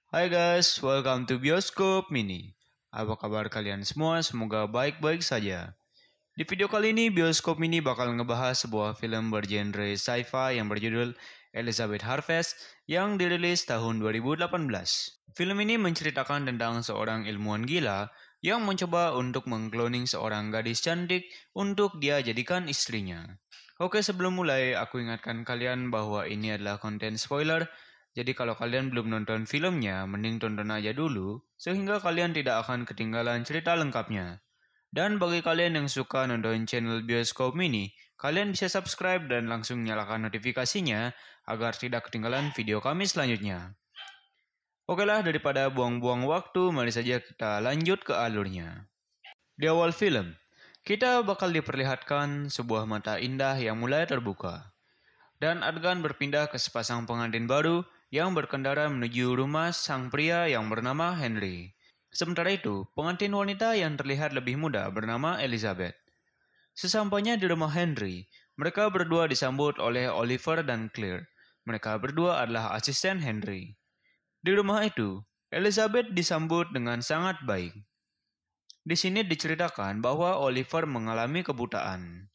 Hai guys, welcome to Bioskop Mini. Apa kabar kalian semua? Semoga baik-baik saja. Di video kali ini, Bioskop Mini bakal ngebahas sebuah film bergenre sci-fi yang berjudul Elizabeth Harvest yang dirilis tahun 2018. Film ini menceritakan tentang seorang ilmuwan gila yang mencoba untuk mengkloning seorang gadis cantik untuk dia jadikan istrinya. Oke, sebelum mulai, aku ingatkan kalian bahwa ini adalah konten spoiler. Jadi kalau kalian belum nonton filmnya, mending tonton aja dulu, sehingga kalian tidak akan ketinggalan cerita lengkapnya. Dan bagi kalian yang suka nonton channel Bioskop Mini, kalian bisa subscribe dan langsung nyalakan notifikasinya agar tidak ketinggalan video kami selanjutnya. Oke lah, daripada buang-buang waktu, mari saja kita lanjut ke alurnya. Di awal film, kita bakal diperlihatkan sebuah mata indah yang mulai terbuka. Dan adegan berpindah ke sepasang pengantin baru yang berkendara menuju rumah sang pria yang bernama Henry. Sementara itu, pengantin wanita yang terlihat lebih muda bernama Elizabeth. Sesampainya di rumah Henry, mereka berdua disambut oleh Oliver dan Claire. Mereka berdua adalah asisten Henry. Di rumah itu, Elizabeth disambut dengan sangat baik. Di sini diceritakan bahwa Oliver mengalami kebutaan.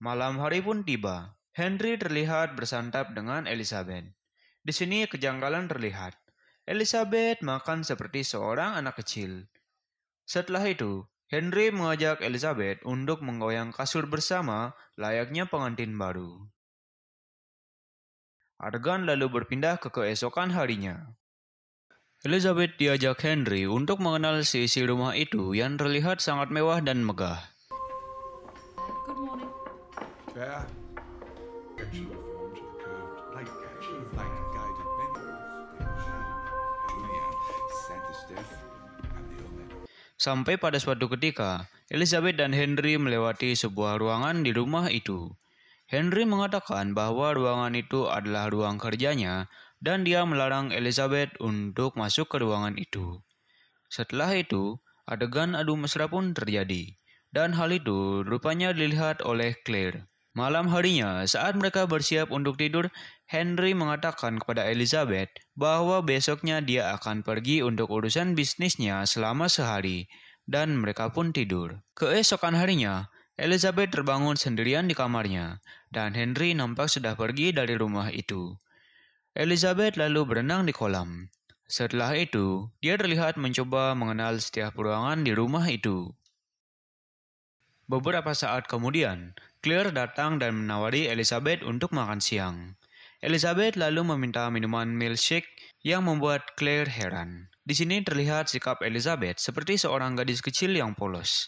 Malam hari pun tiba. Henry terlihat bersantap dengan Elizabeth. Di sini kejanggalan terlihat. Elizabeth makan seperti seorang anak kecil. Setelah itu, Henry mengajak Elizabeth untuk menggoyang kasur bersama layaknya pengantin baru. Adegan lalu berpindah ke keesokan harinya. Elizabeth diajak Henry untuk mengenal seisi rumah itu yang terlihat sangat mewah dan megah. Good morning. Fair. Section formed the curved light guided Sampai pada suatu ketika, Elizabeth dan Henry melewati sebuah ruangan di rumah itu. Henry mengatakan bahwa ruangan itu adalah ruang kerjanya dan dia melarang Elizabeth untuk masuk ke ruangan itu. Setelah itu, adegan adu mesra pun terjadi. Dan hal itu rupanya dilihat oleh Claire. Malam harinya, saat mereka bersiap untuk tidur, Henry mengatakan kepada Elizabeth bahwa besoknya dia akan pergi untuk urusan bisnisnya selama sehari, dan mereka pun tidur. Keesokan harinya, Elizabeth terbangun sendirian di kamarnya, dan Henry nampak sudah pergi dari rumah itu. Elizabeth lalu berenang di kolam. Setelah itu, dia terlihat mencoba mengenal setiap ruangan di rumah itu. Beberapa saat kemudian, Claire datang dan menawari Elizabeth untuk makan siang. Elizabeth lalu meminta minuman milkshake yang membuat Claire heran. Di sini terlihat sikap Elizabeth seperti seorang gadis kecil yang polos.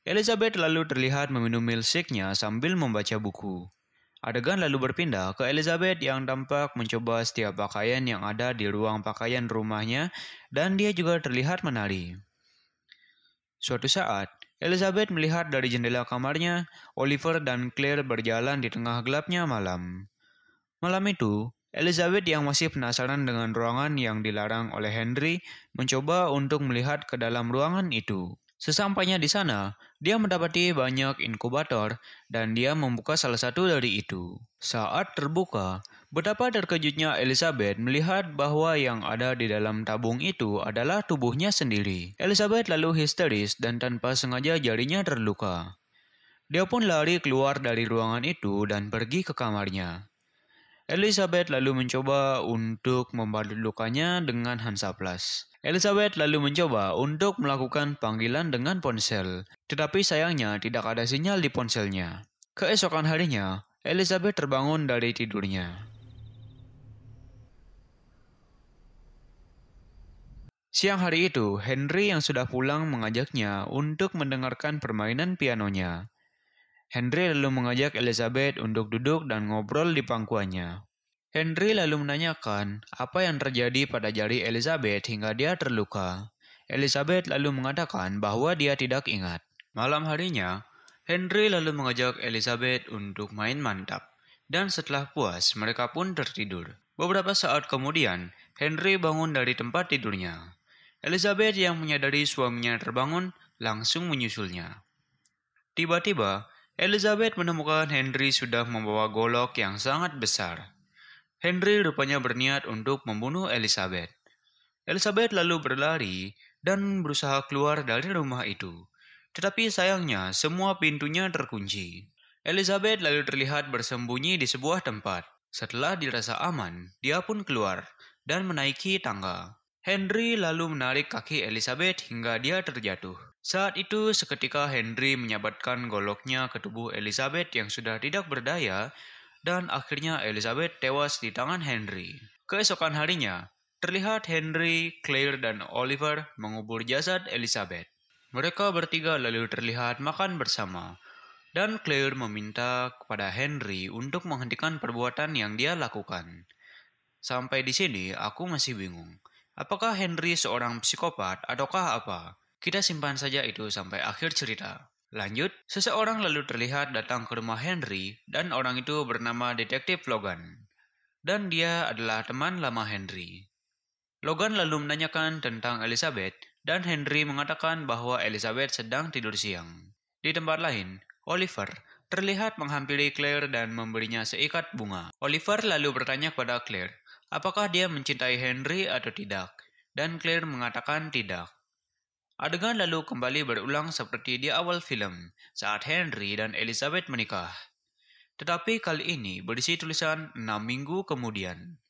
Elizabeth lalu terlihat meminum milkshake-nya sambil membaca buku. Adegan lalu berpindah ke Elizabeth yang tampak mencoba setiap pakaian yang ada di ruang pakaian rumahnya dan dia juga terlihat menari. Suatu saat, Elizabeth melihat dari jendela kamarnya, Oliver dan Claire berjalan di tengah gelapnya malam. Malam itu, Elizabeth yang masih penasaran dengan ruangan yang dilarang oleh Henry, mencoba untuk melihat ke dalam ruangan itu. Sesampainya di sana, dia mendapati banyak inkubator dan dia membuka salah satu dari itu. Saat terbuka, betapa terkejutnya Elizabeth melihat bahwa yang ada di dalam tabung itu adalah tubuhnya sendiri. Elizabeth lalu histeris dan tanpa sengaja jarinya terluka. Dia pun lari keluar dari ruangan itu dan pergi ke kamarnya. Elizabeth lalu mencoba untuk membalut lukanya dengan Hansaplast. Elizabeth lalu mencoba untuk melakukan panggilan dengan ponsel, tetapi sayangnya tidak ada sinyal di ponselnya. Keesokan harinya, Elizabeth terbangun dari tidurnya. Siang hari itu, Henry yang sudah pulang mengajaknya untuk mendengarkan permainan pianonya. Henry lalu mengajak Elizabeth untuk duduk dan ngobrol di pangkuannya. Henry lalu menanyakan apa yang terjadi pada jari Elizabeth hingga dia terluka. Elizabeth lalu mengatakan bahwa dia tidak ingat. Malam harinya, Henry lalu mengajak Elizabeth untuk main mantap. Dan setelah puas, mereka pun tertidur. Beberapa saat kemudian, Henry bangun dari tempat tidurnya. Elizabeth yang menyadari suaminya terbangun, langsung menyusulnya. Tiba-tiba, Elizabeth menemukan Henry sudah membawa golok yang sangat besar. Henry rupanya berniat untuk membunuh Elizabeth. Elizabeth lalu berlari dan berusaha keluar dari rumah itu. Tetapi sayangnya semua pintunya terkunci. Elizabeth lalu terlihat bersembunyi di sebuah tempat. Setelah dirasa aman, dia pun keluar dan menaiki tangga. Henry lalu menarik kaki Elizabeth hingga dia terjatuh. Saat itu seketika Henry menyabatkan goloknya ke tubuh Elizabeth yang sudah tidak berdaya dan akhirnya Elizabeth tewas di tangan Henry. Keesokan harinya, terlihat Henry, Claire, dan Oliver mengubur jasad Elizabeth. Mereka bertiga lalu terlihat makan bersama, dan Claire meminta kepada Henry untuk menghentikan perbuatan yang dia lakukan. Sampai di sini aku masih bingung. Apakah Henry seorang psikopat ataukah apa? Kita simpan saja itu sampai akhir cerita. Lanjut, seseorang lalu terlihat datang ke rumah Henry dan orang itu bernama Detektif Logan. Dan dia adalah teman lama Henry. Logan lalu menanyakan tentang Elizabeth dan Henry mengatakan bahwa Elizabeth sedang tidur siang. Di tempat lain, Oliver terlihat menghampiri Claire dan memberinya seikat bunga. Oliver lalu bertanya kepada Claire, apakah dia mencintai Henry atau tidak? Dan Claire mengatakan tidak. Adegan lalu kembali berulang seperti di awal film, saat Henry dan Elizabeth menikah. Tetapi kali ini berisi tulisan 6 minggu kemudian.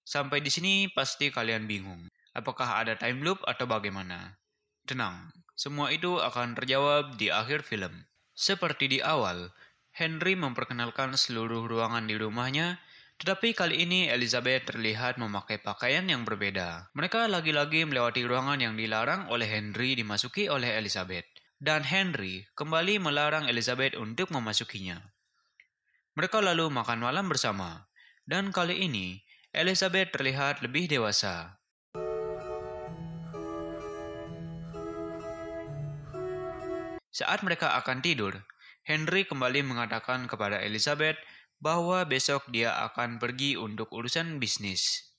Sampai di sini pasti kalian bingung, apakah ada time loop atau bagaimana? Tenang, semua itu akan terjawab di akhir film. Seperti di awal, Henry memperkenalkan seluruh ruangan di rumahnya, tetapi kali ini Elizabeth terlihat memakai pakaian yang berbeda. Mereka lagi-lagi melewati ruangan yang dilarang oleh Henry dimasuki oleh Elizabeth, dan Henry kembali melarang Elizabeth untuk memasukinya. Mereka lalu makan malam bersama, dan kali ini Elizabeth terlihat lebih dewasa. Saat mereka akan tidur, Henry kembali mengatakan kepada Elizabeth bahwa besok dia akan pergi untuk urusan bisnis.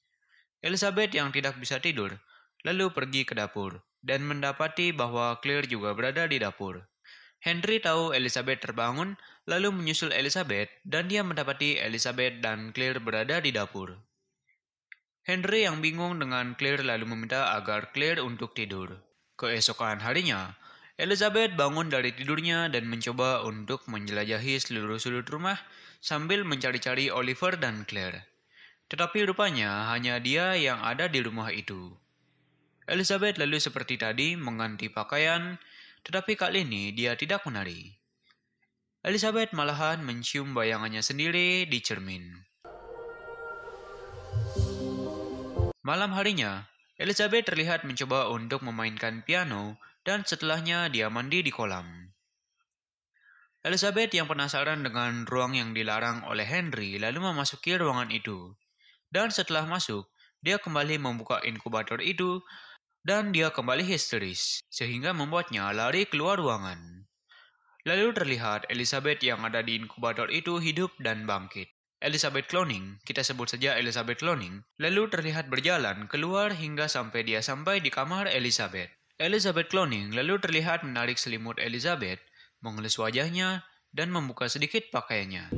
Elizabeth yang tidak bisa tidur, lalu pergi ke dapur dan mendapati bahwa Claire juga berada di dapur. Henry tahu Elizabeth terbangun, lalu menyusul Elizabeth dan dia mendapati Elizabeth dan Claire berada di dapur. Henry yang bingung dengan Claire lalu meminta agar Claire untuk tidur. Keesokan harinya, Elizabeth bangun dari tidurnya dan mencoba untuk menjelajahi seluruh sudut rumah sambil mencari-cari Oliver dan Claire. Tetapi rupanya hanya dia yang ada di rumah itu. Elizabeth lalu seperti tadi mengganti pakaian, tetapi kali ini dia tidak menari. Elizabeth malahan mencium bayangannya sendiri di cermin. Malam harinya, Elizabeth terlihat mencoba untuk memainkan piano dan setelahnya dia mandi di kolam. Elizabeth yang penasaran dengan ruang yang dilarang oleh Henry lalu memasuki ruangan itu. Dan setelah masuk, dia kembali membuka inkubator itu dan dia kembali histeris, sehingga membuatnya lari keluar ruangan. Lalu terlihat Elizabeth yang ada di inkubator itu hidup dan bangkit. Elizabeth Cloning, kita sebut saja Elizabeth Cloning, lalu terlihat berjalan keluar hingga sampai dia sampai di kamar Elizabeth. Elizabeth Cloning lalu terlihat menarik selimut Elizabeth, mengelus wajahnya, dan membuka sedikit pakaiannya.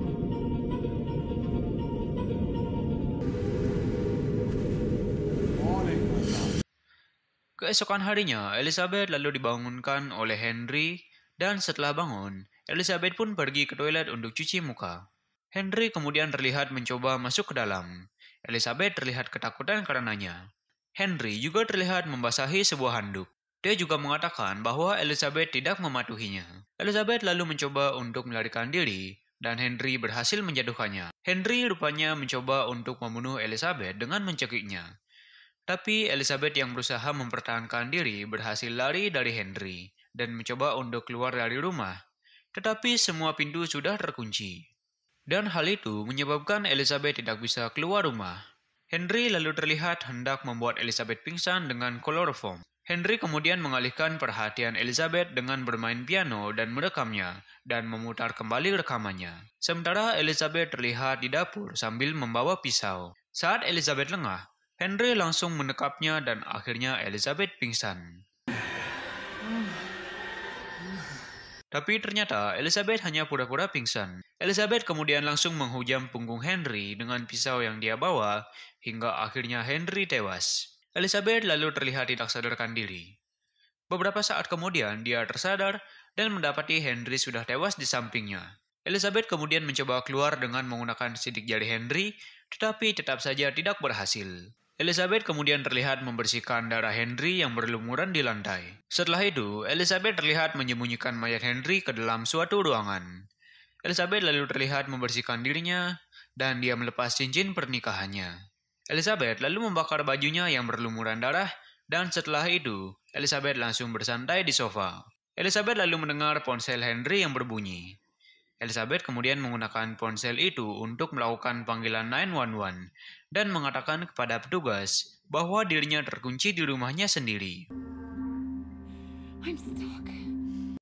Keesokan harinya, Elizabeth lalu dibangunkan oleh Henry, dan setelah bangun, Elizabeth pun pergi ke toilet untuk cuci muka. Henry kemudian terlihat mencoba masuk ke dalam. Elizabeth terlihat ketakutan karenanya. Henry juga terlihat membasahi sebuah handuk. Dia juga mengatakan bahwa Elizabeth tidak mematuhinya. Elizabeth lalu mencoba untuk melarikan diri, dan Henry berhasil menjatuhkannya. Henry rupanya mencoba untuk membunuh Elizabeth dengan mencekiknya. Tapi Elizabeth yang berusaha mempertahankan diri berhasil lari dari Henry dan mencoba untuk keluar dari rumah. Tetapi semua pintu sudah terkunci. Dan hal itu menyebabkan Elizabeth tidak bisa keluar rumah. Henry lalu terlihat hendak membuat Elizabeth pingsan dengan kloroform. Henry kemudian mengalihkan perhatian Elizabeth dengan bermain piano dan merekamnya, dan memutar kembali rekamannya. Sementara Elizabeth terlihat di dapur sambil membawa pisau. Saat Elizabeth lengah, Henry langsung menekapnya dan akhirnya Elizabeth pingsan. Tapi ternyata Elizabeth hanya pura-pura pingsan. Elizabeth kemudian langsung menghujam punggung Henry dengan pisau yang dia bawa hingga akhirnya Henry tewas. Elizabeth lalu terlihat tidak sadarkan diri. Beberapa saat kemudian dia tersadar dan mendapati Henry sudah tewas di sampingnya. Elizabeth kemudian mencoba keluar dengan menggunakan sidik jari Henry, tetapi tetap saja tidak berhasil. Elizabeth kemudian terlihat membersihkan darah Henry yang berlumuran di lantai. Setelah itu, Elizabeth terlihat menyembunyikan mayat Henry ke dalam suatu ruangan. Elizabeth lalu terlihat membersihkan dirinya, dan dia melepas cincin pernikahannya. Elizabeth lalu membakar bajunya yang berlumuran darah, dan setelah itu, Elizabeth langsung bersantai di sofa. Elizabeth lalu mendengar ponsel Henry yang berbunyi. Elizabeth kemudian menggunakan ponsel itu untuk melakukan panggilan 911 dan mengatakan kepada petugas bahwa dirinya terkunci di rumahnya sendiri. I'm stuck.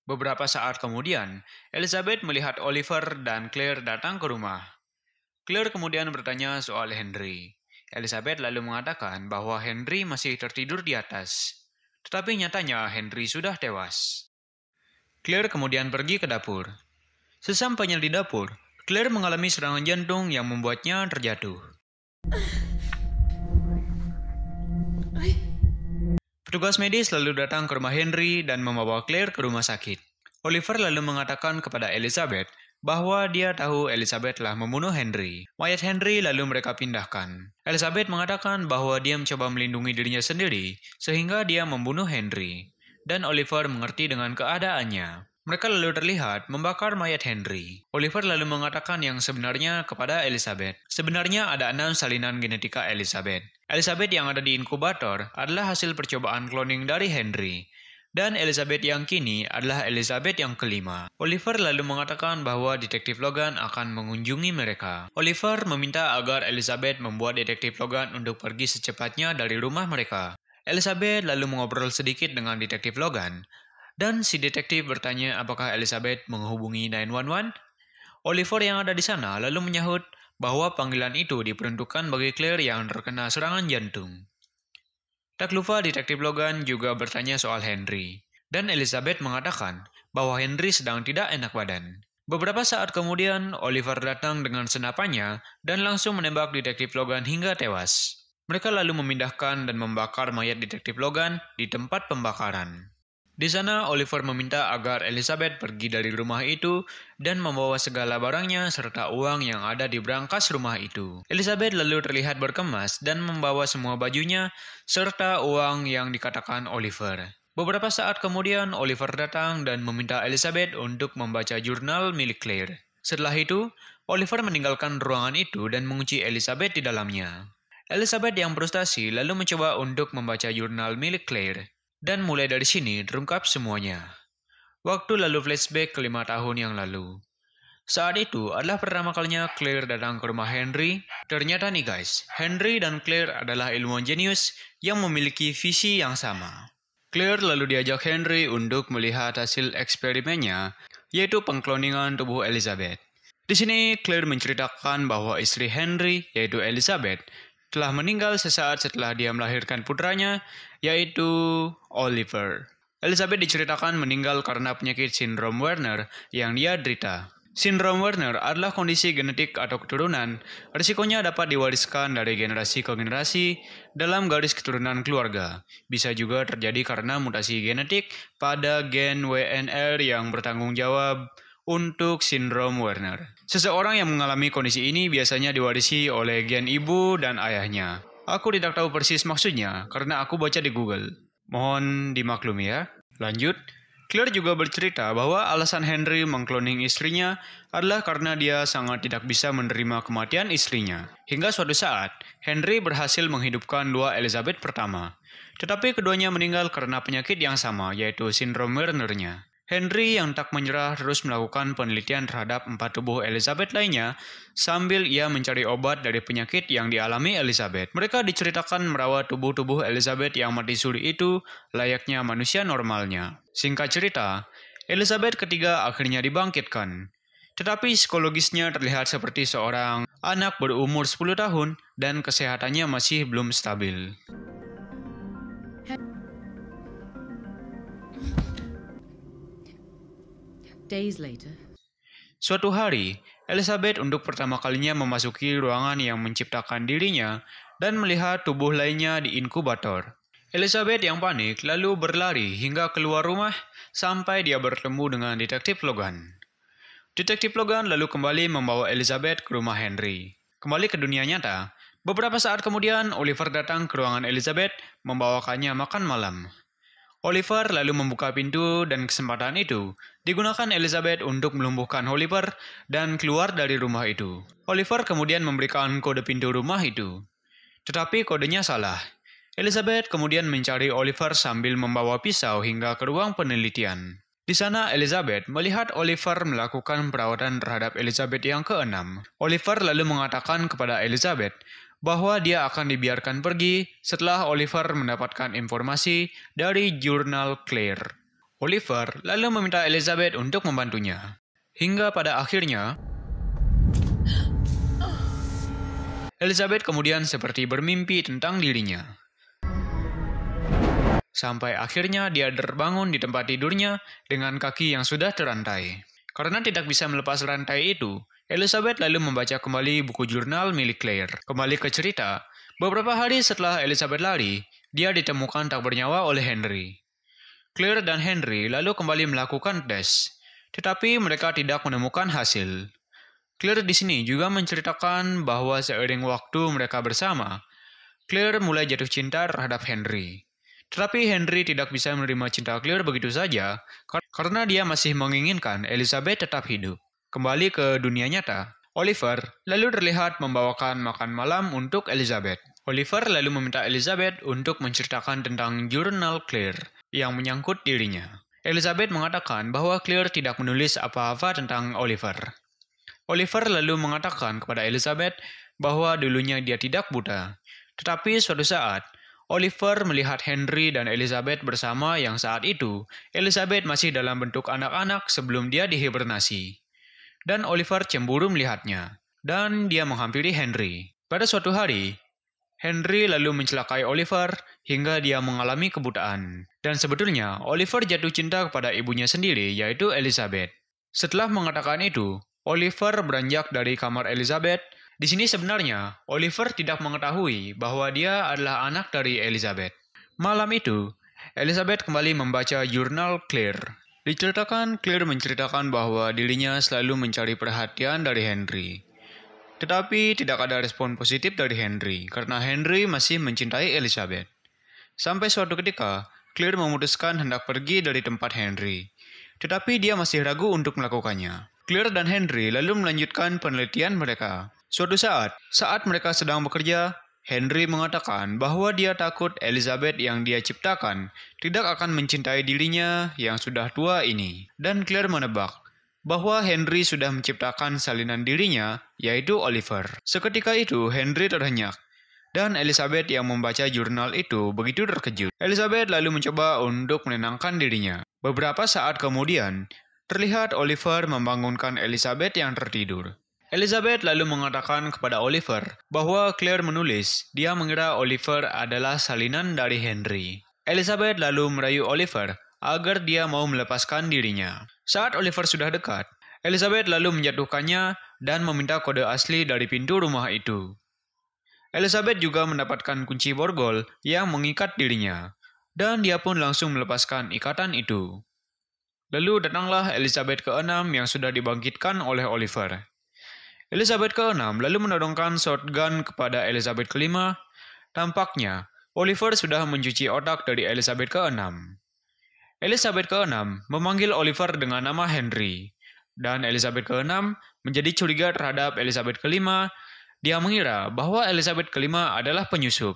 Beberapa saat kemudian, Elizabeth melihat Oliver dan Claire datang ke rumah. Claire kemudian bertanya soal Henry. Elizabeth lalu mengatakan bahwa Henry masih tertidur di atas. Tetapi nyatanya Henry sudah tewas. Claire kemudian pergi ke dapur. Sesampainya di dapur, Claire mengalami serangan jantung yang membuatnya terjatuh. Petugas medis lalu datang ke rumah Henry dan membawa Claire ke rumah sakit. Oliver lalu mengatakan kepada Elizabeth bahwa dia tahu Elizabeth telah membunuh Henry. Mayat Henry lalu mereka pindahkan. Elizabeth mengatakan bahwa dia mencoba melindungi dirinya sendiri sehingga dia membunuh Henry. Dan Oliver mengerti dengan keadaannya. Mereka lalu terlihat membakar mayat Henry. Oliver lalu mengatakan yang sebenarnya kepada Elizabeth. Sebenarnya ada 6 salinan genetika Elizabeth. Elizabeth yang ada di inkubator adalah hasil percobaan cloning dari Henry. Dan Elizabeth yang kini adalah Elizabeth yang kelima. Oliver lalu mengatakan bahwa Detektif Logan akan mengunjungi mereka. Oliver meminta agar Elizabeth membuat Detektif Logan untuk pergi secepatnya dari rumah mereka. Elizabeth lalu mengobrol sedikit dengan Detektif Logan. Dan si detektif bertanya apakah Elizabeth menghubungi 911. Oliver yang ada di sana lalu menyahut bahwa panggilan itu diperuntukkan bagi Claire yang terkena serangan jantung. Tak lupa Detektif Logan juga bertanya soal Henry. Dan Elizabeth mengatakan bahwa Henry sedang tidak enak badan. Beberapa saat kemudian, Oliver datang dengan senapannya dan langsung menembak Detektif Logan hingga tewas. Mereka lalu memindahkan dan membakar mayat Detektif Logan di tempat pembakaran. Di sana, Oliver meminta agar Elizabeth pergi dari rumah itu dan membawa segala barangnya serta uang yang ada di brankas rumah itu. Elizabeth lalu terlihat berkemas dan membawa semua bajunya serta uang yang dikatakan Oliver. Beberapa saat kemudian, Oliver datang dan meminta Elizabeth untuk membaca jurnal milik Claire. Setelah itu, Oliver meninggalkan ruangan itu dan mengunci Elizabeth di dalamnya. Elizabeth yang frustasi lalu mencoba untuk membaca jurnal milik Claire. Dan mulai dari sini terungkap semuanya. Waktu lalu flashback ke 5 tahun yang lalu. Saat itu adalah pertama kalinya Claire datang ke rumah Henry. Ternyata nih guys, Henry dan Claire adalah ilmuwan jenius yang memiliki visi yang sama. Claire lalu diajak Henry untuk melihat hasil eksperimennya, yaitu pengkloningan tubuh Elizabeth. Di sini Claire menceritakan bahwa istri Henry, yaitu Elizabeth, telah meninggal sesaat setelah dia melahirkan putranya, yaitu Oliver. Elizabeth diceritakan meninggal karena penyakit sindrom Werner yang dia derita. Sindrom Werner adalah kondisi genetik atau keturunan. Risikonya dapat diwariskan dari generasi ke generasi dalam garis keturunan keluarga. Bisa juga terjadi karena mutasi genetik pada gen WNR yang bertanggung jawab untuk sindrom Werner. Seseorang yang mengalami kondisi ini biasanya diwarisi oleh gen ibu dan ayahnya. Aku tidak tahu persis maksudnya karena aku baca di Google. Mohon dimaklumi ya. Lanjut, Claire juga bercerita bahwa alasan Henry mengkloning istrinya adalah karena dia sangat tidak bisa menerima kematian istrinya. Hingga suatu saat, Henry berhasil menghidupkan 2 Elizabeth pertama. Tetapi keduanya meninggal karena penyakit yang sama, yaitu sindrom Werner-nya. Henry yang tak menyerah terus melakukan penelitian terhadap 4 tubuh Elizabeth lainnya sambil ia mencari obat dari penyakit yang dialami Elizabeth. Mereka diceritakan merawat tubuh-tubuh Elizabeth yang mati suri itu layaknya manusia normalnya. Singkat cerita, Elizabeth ketiga akhirnya dibangkitkan. Tetapi psikologisnya terlihat seperti seorang anak berumur 10 tahun dan kesehatannya masih belum stabil. Days later, Suatu hari, Elizabeth untuk pertama kalinya memasuki ruangan yang menciptakan dirinya dan melihat tubuh lainnya di inkubator. Elizabeth yang panik lalu berlari hingga keluar rumah sampai dia bertemu dengan Detektif Logan. Detektif Logan lalu kembali membawa Elizabeth ke rumah Henry. Kembali ke dunia nyata, beberapa saat kemudian Oliver datang ke ruangan Elizabeth membawakannya makan malam. Oliver lalu membuka pintu dan kesempatan itu digunakan Elizabeth untuk melumpuhkan Oliver dan keluar dari rumah itu. Oliver kemudian memberikan kode pintu rumah itu. Tetapi kodenya salah. Elizabeth kemudian mencari Oliver sambil membawa pisau hingga ke ruang penelitian. Di sana Elizabeth melihat Oliver melakukan perawatan terhadap Elizabeth yang keenam. Oliver lalu mengatakan kepada Elizabeth bahwa dia akan dibiarkan pergi setelah Oliver mendapatkan informasi dari jurnal Claire. Oliver lalu meminta Elizabeth untuk membantunya. Hingga pada akhirnya, Elizabeth kemudian seperti bermimpi tentang dirinya. Sampai akhirnya dia terbangun di tempat tidurnya dengan kaki yang sudah terantai. Karena tidak bisa melepas rantai itu, Elizabeth lalu membaca kembali buku jurnal milik Claire. Kembali ke cerita, beberapa hari setelah Elizabeth lari, dia ditemukan tak bernyawa oleh Henry. Claire dan Henry lalu kembali melakukan tes, tetapi mereka tidak menemukan hasil. Claire di sini juga menceritakan bahwa seiring waktu mereka bersama, Claire mulai jatuh cinta terhadap Henry. Tetapi Henry tidak bisa menerima cinta Claire begitu saja karena dia masih menginginkan Elizabeth tetap hidup. Kembali ke dunia nyata, Oliver lalu terlihat membawakan makan malam untuk Elizabeth. Oliver lalu meminta Elizabeth untuk menceritakan tentang jurnal Claire yang menyangkut dirinya. Elizabeth mengatakan bahwa Claire tidak menulis apa-apa tentang Oliver. Oliver lalu mengatakan kepada Elizabeth bahwa dulunya dia tidak buta. Tetapi suatu saat, Oliver melihat Henry dan Elizabeth bersama yang saat itu, Elizabeth masih dalam bentuk anak-anak sebelum dia dihibernasi. Dan Oliver cemburu melihatnya, dan dia menghampiri Henry. Pada suatu hari, Henry lalu mencelakai Oliver hingga dia mengalami kebutaan. Dan sebetulnya, Oliver jatuh cinta kepada ibunya sendiri, yaitu Elizabeth. Setelah mengatakan itu, Oliver beranjak dari kamar Elizabeth. Di sini sebenarnya, Oliver tidak mengetahui bahwa dia adalah anak dari Elizabeth. Malam itu, Elizabeth kembali membaca jurnal Claire. Diceritakan, Claire menceritakan bahwa dirinya selalu mencari perhatian dari Henry. Tetapi tidak ada respon positif dari Henry, karena Henry masih mencintai Elizabeth. Sampai suatu ketika, Claire memutuskan hendak pergi dari tempat Henry. Tetapi dia masih ragu untuk melakukannya. Claire dan Henry lalu melanjutkan penelitian mereka. Suatu saat mereka sedang bekerja, Henry mengatakan bahwa dia takut Elizabeth yang dia ciptakan tidak akan mencintai dirinya yang sudah tua ini. Dan Claire menebak bahwa Henry sudah menciptakan salinan dirinya, yaitu Oliver. Seketika itu, Henry terhenyak, dan Elizabeth yang membaca jurnal itu begitu terkejut. Elizabeth lalu mencoba untuk menenangkan dirinya. Beberapa saat kemudian, terlihat Oliver membangunkan Elizabeth yang tertidur. Elizabeth lalu mengatakan kepada Oliver bahwa Claire menulis dia mengira Oliver adalah salinan dari Henry. Elizabeth lalu merayu Oliver agar dia mau melepaskan dirinya. Saat Oliver sudah dekat, Elizabeth lalu menjatuhkannya dan meminta kode asli dari pintu rumah itu. Elizabeth juga mendapatkan kunci borgol yang mengikat dirinya, dan dia pun langsung melepaskan ikatan itu. Lalu datanglah Elizabeth ke-6 yang sudah dibangkitkan oleh Oliver. Elizabeth ke-6 lalu menodongkan shotgun kepada Elizabeth ke-5. Tampaknya, Oliver sudah mencuci otak dari Elizabeth ke-6. Elizabeth ke-6 memanggil Oliver dengan nama Henry. Dan Elizabeth ke-6 menjadi curiga terhadap Elizabeth ke-5. Dia mengira bahwa Elizabeth ke-5 adalah penyusup.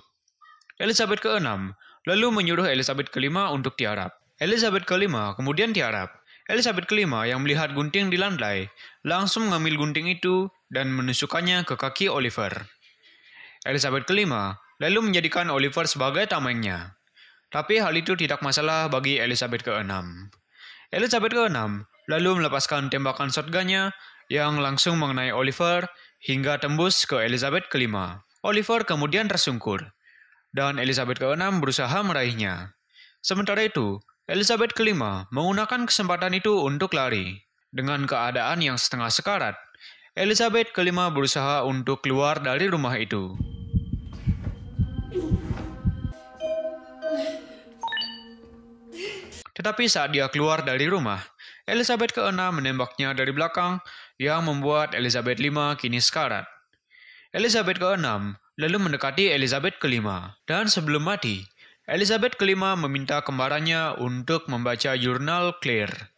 Elizabeth ke-6 lalu menyuruh Elizabeth ke-5 untuk tiarap. Elizabeth ke-5 kemudian tiarap. Elizabeth ke-5 yang melihat gunting di lantai langsung mengambil gunting itu dan menusukkannya ke kaki Oliver. Elizabeth ke-5 lalu menjadikan Oliver sebagai tamengnya. Tapi hal itu tidak masalah bagi Elizabeth ke-6. Elizabeth ke-6 lalu melepaskan tembakan shotgunnya yang langsung mengenai Oliver hingga tembus ke Elizabeth ke-5. Oliver kemudian tersungkur, dan Elizabeth ke-6 berusaha meraihnya. Sementara itu, Elizabeth ke-5 menggunakan kesempatan itu untuk lari. Dengan keadaan yang setengah sekarat, Elizabeth kelima berusaha untuk keluar dari rumah itu. Tetapi saat dia keluar dari rumah, Elizabeth keenam menembaknya dari belakang yang membuat Elizabeth V kini sekarat. Elizabeth keenam lalu mendekati Elizabeth kelima, dan sebelum mati, Elizabeth kelima meminta kembarannya untuk membaca jurnal Claire.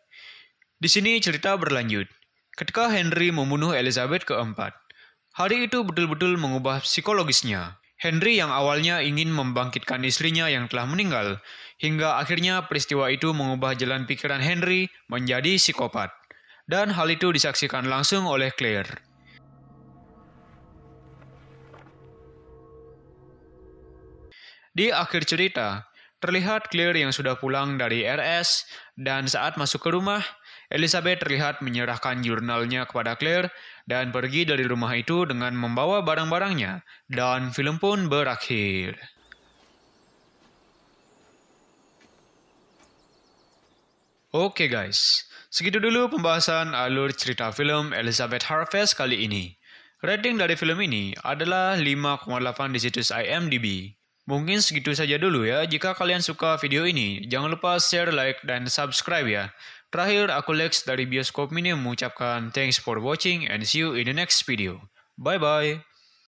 Di sini cerita berlanjut. Ketika Henry membunuh Elizabeth keempat, hari itu betul-betul mengubah psikologisnya. Henry yang awalnya ingin membangkitkan istrinya yang telah meninggal, hingga akhirnya peristiwa itu mengubah jalan pikiran Henry menjadi psikopat. Dan hal itu disaksikan langsung oleh Claire. Di akhir cerita, terlihat Claire yang sudah pulang dari RS, dan saat masuk ke rumah, Elizabeth terlihat menyerahkan jurnalnya kepada Claire dan pergi dari rumah itu dengan membawa barang-barangnya, dan film pun berakhir. Oke guys, segitu dulu pembahasan alur cerita film Elizabeth Harvest kali ini. Rating dari film ini adalah 5,8 di situs IMDb. Mungkin segitu saja dulu ya. Jika kalian suka video ini, jangan lupa share, like, dan subscribe ya. Terakhir, aku Lex dari Bioskop Mini mengucapkan thanks for watching and see you in the next video. Bye-bye.